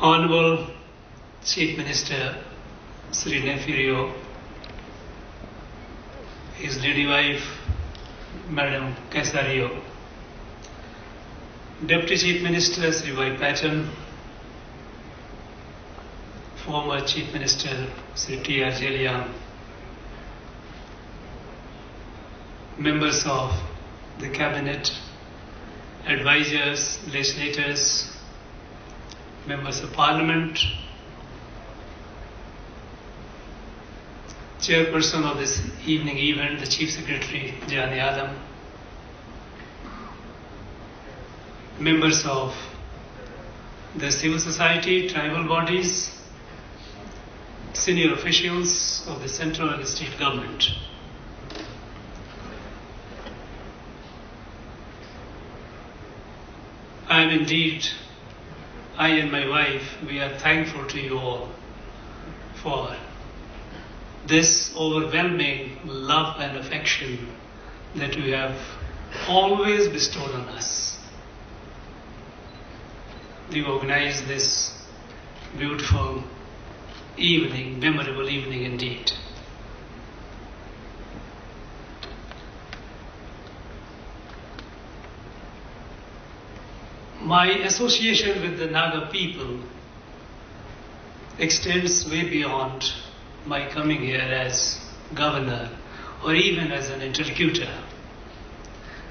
Honorable Chief Minister Sri Nefirio, his lady wife Madam Casario, Deputy Chief Minister Sri Y. Patton, former Chief Minister Sri T.R. Jelian, members of the Cabinet, advisors, legislators, members of Parliament, chairperson of this evening event, the Chief Secretary, Jani Adam, members of the civil society, tribal bodies, senior officials of the central and state government. I and my wife, we are thankful to you all for this overwhelming love and affection that you have always bestowed on us. You organized this beautiful evening, memorable evening indeed. My association with the Naga people extends way beyond my coming here as governor or even as an interlocutor.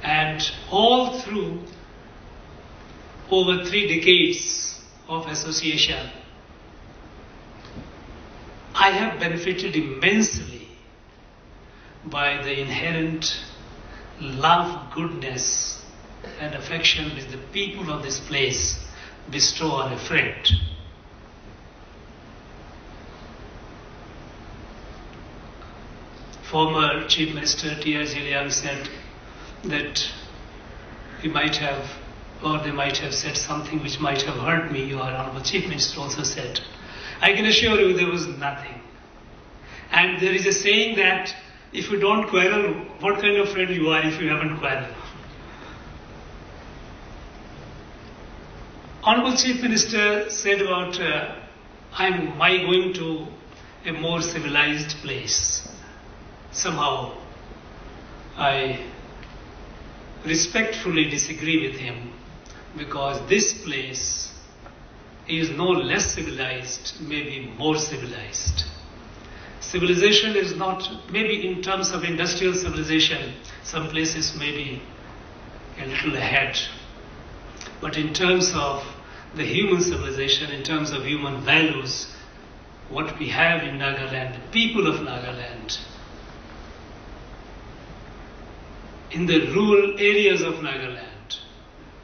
And all through over 3 decades of association, I have benefited immensely by the inherent love, goodness, and affection which the people of this place bestow on a friend. Former Chief Minister T.R. Jelian said that he might have, or they might have said something which might have hurt me. Your Honorable Chief Minister also said, I can assure you there was nothing. And there is a saying that if you don't quarrel, what kind of friend you are if you haven't quarreled? Honorable Chief Minister said about, am I going to a more civilized place? Somehow, I respectfully disagree with him because this place is no less civilized, maybe more civilized. Civilization is not, maybe in terms of industrial civilization, some places may be a little ahead. But in terms of the human civilization, in terms of human values, what we have in Nagaland, the people of Nagaland, in the rural areas of Nagaland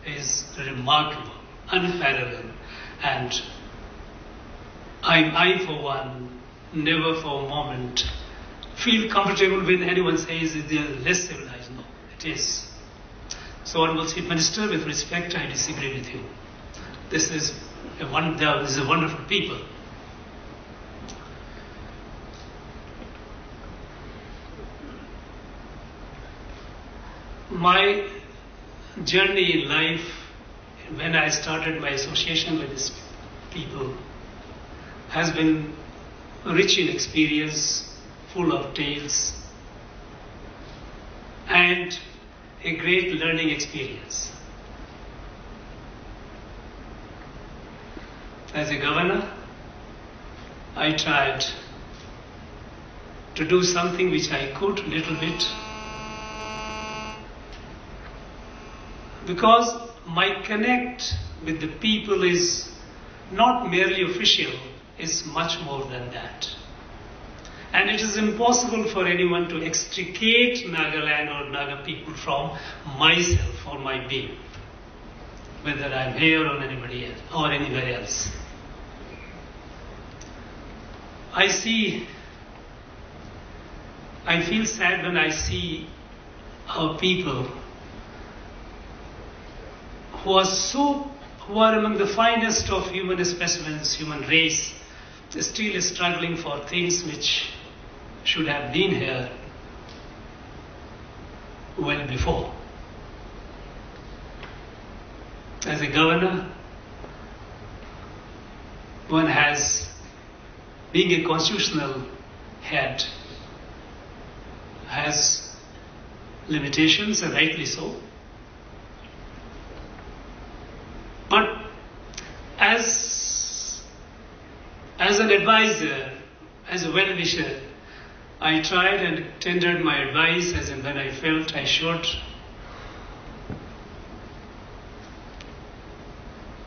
is remarkable, unparalleled. And I for one, never for a moment feel comfortable when anyone says that they are less civilized. No, it is. So, Honorable Chief Minister, with respect, I disagree with you. This is a wonderful people. My journey in life, when I started my association with these people, has been rich in experience, full of tales, and a great learning experience. As a governor, I tried to do something which I could, little bit, because my connect with the people is not merely official, it's much more than that. And it is impossible for anyone to extricate Nagaland or Naga people from myself or my being, whether I'm here or anybody else or anywhere else. I feel sad when I see our people who are among the finest of human specimens, human race, still struggling for things which should have been here well before. As a governor, one has, being a constitutional head, has limitations, and rightly so. But as an advisor, as a well-wisher, I tried and tendered my advice as and when I felt I should,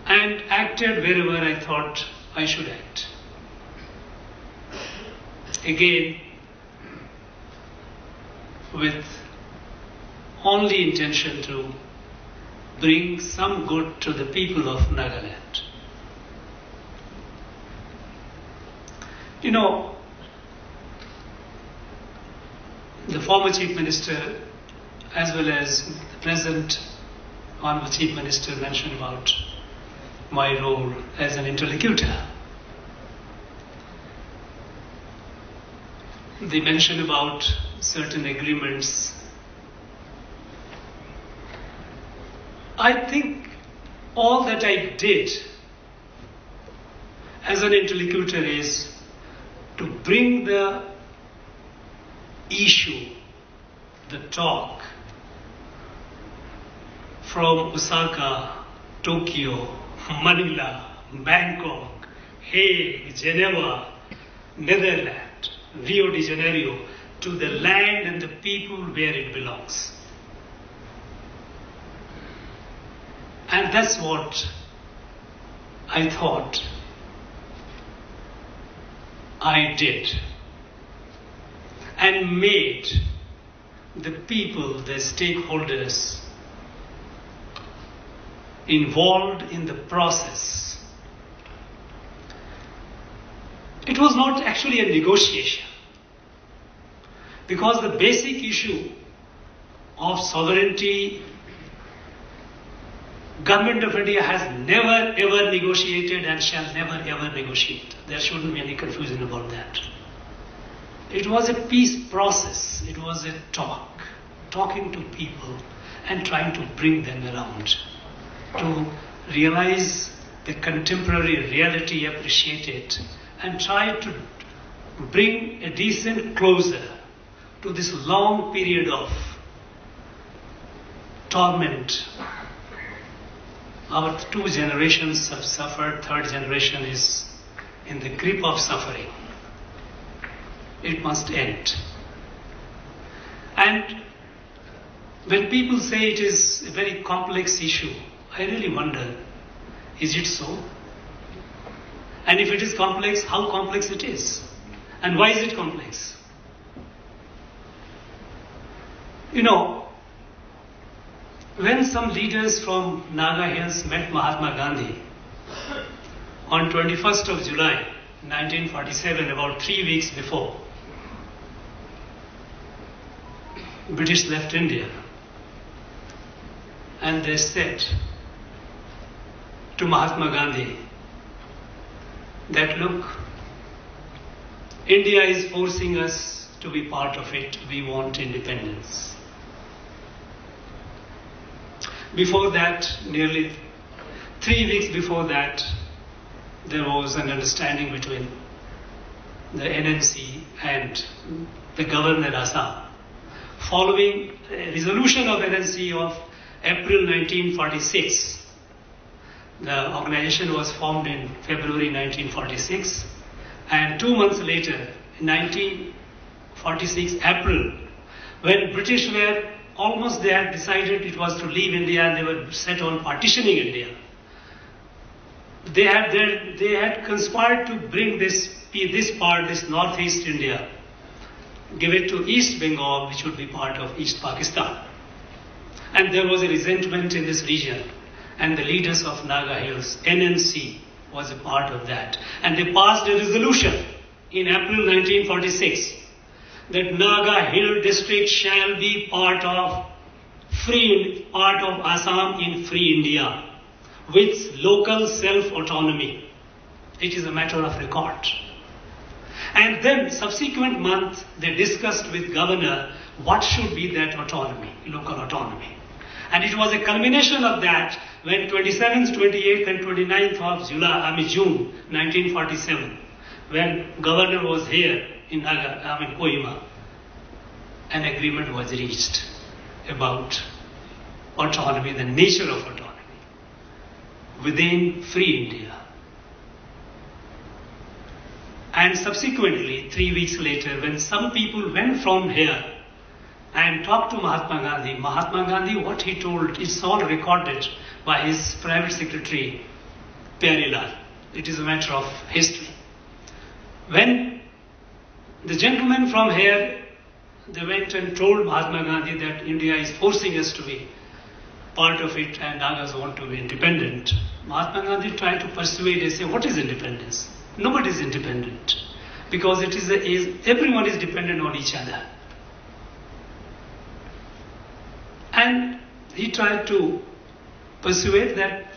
and acted wherever I thought I should act. Again, with only intention to bring some good to the people of Nagaland. You know, the former Chief Minister as well as the present Honorable Chief Minister mentioned about my role as an interlocutor. They mentioned about certain agreements. I think all that I did as an interlocutor is to bring the issue, the talk, from Osaka, Tokyo, Manila, Bangkok, Hague, Geneva, Netherlands, Rio de Janeiro, to the land and the people where it belongs. And that's what I thought I did, and made the people, the stakeholders, involved in the process. It was not actually a negotiation, because the basic issue of sovereignty, Government of India has never ever negotiated and shall never ever negotiate. There shouldn't be any confusion about that. It was a peace process. It was a talking to people and trying to bring them around, to realize the contemporary reality, appreciate it, and try to bring a decent closure to this long period of torment. Our two generations have suffered, third generation is in the grip of suffering. It must end. And when people say it is a very complex issue, I really wonder, is it so? And if it is complex, how complex it is? And why is it complex? You know, when some leaders from Naga Hills met Mahatma Gandhi on 21st of July 1947, about 3 weeks before British left India, and they said to Mahatma Gandhi that, look, India is forcing us to be part of it, we want independence. Before that, nearly 3 weeks before that, there was an understanding between the NNC and the Governor of Assam. Following a resolution of NNC of April 1946, the organization was formed in February 1946, and 2 months later, in 1946 April, when British were almost, they had decided it was to leave India and they were set on partitioning India. They had conspired to bring this part, this northeast India, give it to East Bengal, which would be part of East Pakistan. And there was a resentment in this region. And the leaders of Naga Hills, NNC, was a part of that. And they passed a resolution in April 1946 that Naga Hill district shall be part of Assam in free India with local self-autonomy. It is a matter of record. And then subsequent month they discussed with governor what should be that autonomy, local autonomy. And it was a culmination of that when 27th, 28th and 29th of June 1947, when Governor was here in Kohima, an agreement was reached about autonomy, the nature of autonomy within free India. And subsequently, 3 weeks later, when some people went from here and talked to Mahatma Gandhi, what he told, it's all recorded by his private secretary, Pyarelal. It is a matter of history. When the gentlemen from here, they went and told Mahatma Gandhi that India is forcing us to be part of it and Nagas want to be independent. Mahatma Gandhi tried to persuade and say, what is independence? Nobody is independent because everyone is dependent on each other. And he tried to persuade that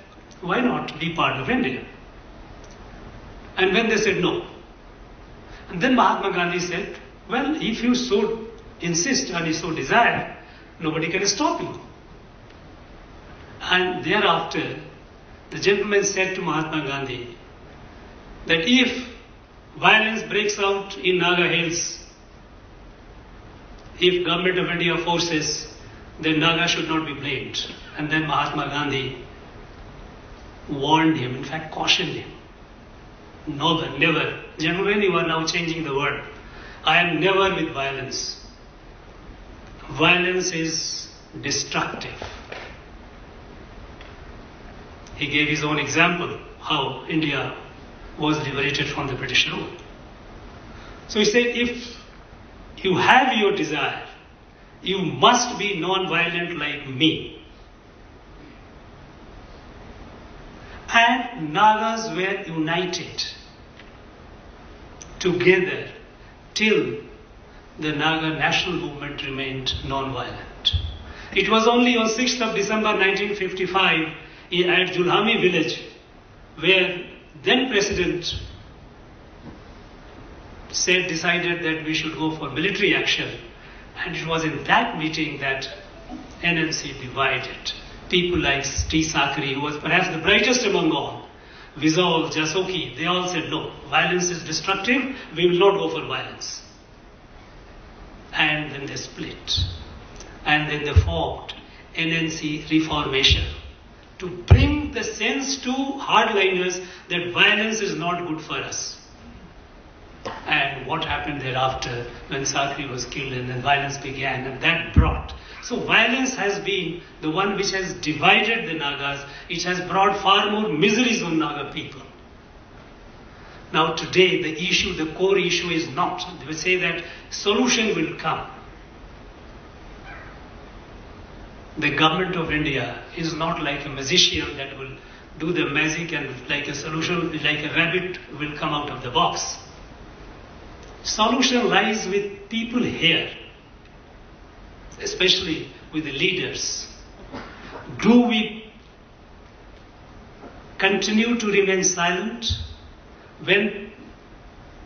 why not be part of India? And when they said no, and then Mahatma Gandhi said, well, if you so insist and you so desire, nobody can stop you. And thereafter, the gentleman said to Mahatma Gandhi that if violence breaks out in Naga Hills, if Government of India forces, then Naga should not be blamed. And then Mahatma Gandhi warned him, in fact cautioned him. No, never. Gentlemen, you are now changing the word. I am never with violence. Violence is destructive. He gave his own example, how India was liberated from the British rule. So he said, if you have your desire, you must be non-violent like me. And Nagas were united together till the Naga national movement remained non-violent. It was only on 6th of December 1955 at Julhami village where then President decided that we should go for military action. And it was in that meeting that NNC divided. People like T. Sakri, who was perhaps the brightest among all, Vizol, Jasoki, they all said, no, violence is destructive, we will not go for violence. And then they split. And then they formed NNC Reformation to bring the sense to hardliners that violence is not good for us. And what happened thereafter when Sakri was killed and then violence began, and that brought. So violence has been the one which has divided the Nagas. It has brought far more miseries on Naga people. Now today the issue, the core issue is not. They will say that solution will come. The Government of India is not like a magician that will do the magic and like a solution, like a rabbit will come out of the box. Solution lies with people here, especially with the leaders. Do we continue to remain silent when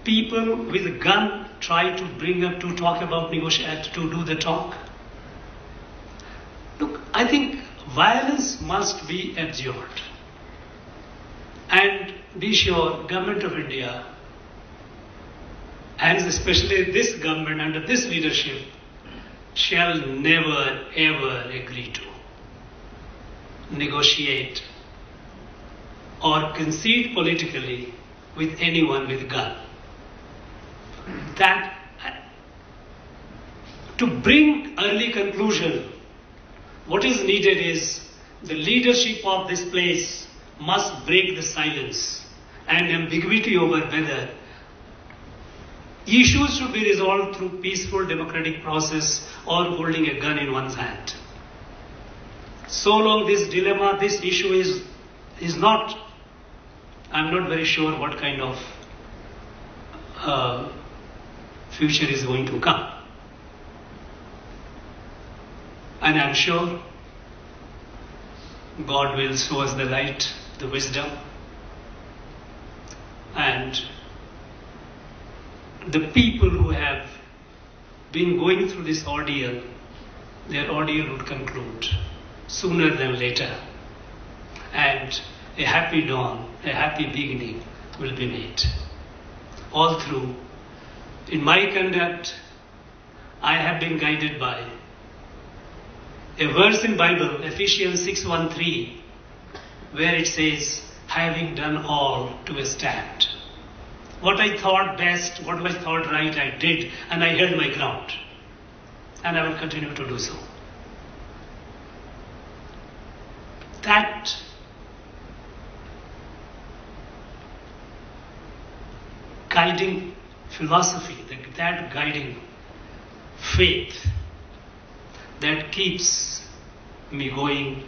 people with a gun try to bring up to talk about negotiate, to do the talk? Look, I think violence must be abjured. And be sure, Government of India, and especially this government under this leadership, shall never ever agree to negotiate or concede politically with anyone with a gun. That to bring early conclusion, what is needed is the leadership of this place must break the silence and ambiguity over whether issues should be resolved through peaceful democratic process or holding a gun in one's hand. So long this dilemma, this issue is not, I'm not very sure what kind of future is going to come. And I'm sure God will show us the light, the wisdom, and the people who have been going through this ordeal, their ordeal would conclude. sooner than later, and a happy dawn, a happy beginning will be made. All through, in my conduct, I have been guided by a verse in Bible, Ephesians 6:13, where it says, having done all to stand. What I thought best, what I thought right, I did, and I held my ground. And I will continue to do so. That guiding philosophy, that guiding faith, that keeps me going,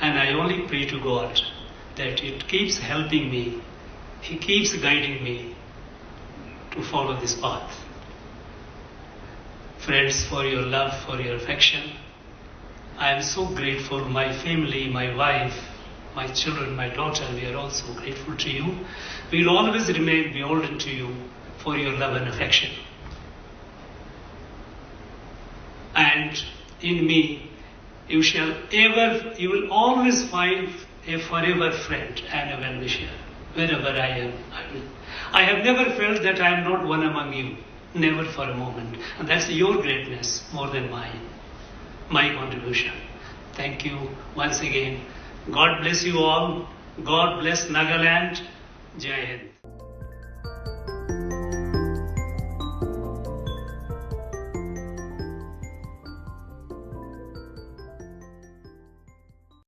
and I only pray to God that it keeps helping me, He keeps guiding me to follow this path. Friends, for your love, for your affection, I am so grateful. My family, my wife, my children, my daughter, we are also grateful to you. We will always remain beholden to you for your love and affection. And in me, you will always find a forever friend and a well-wisher. Wherever I am, I will. I have never felt that I am not one among you. Never for a moment. And that's your greatness more than mine. My contribution. Thank you once again. God bless you all. God bless Nagaland. Jai Hind.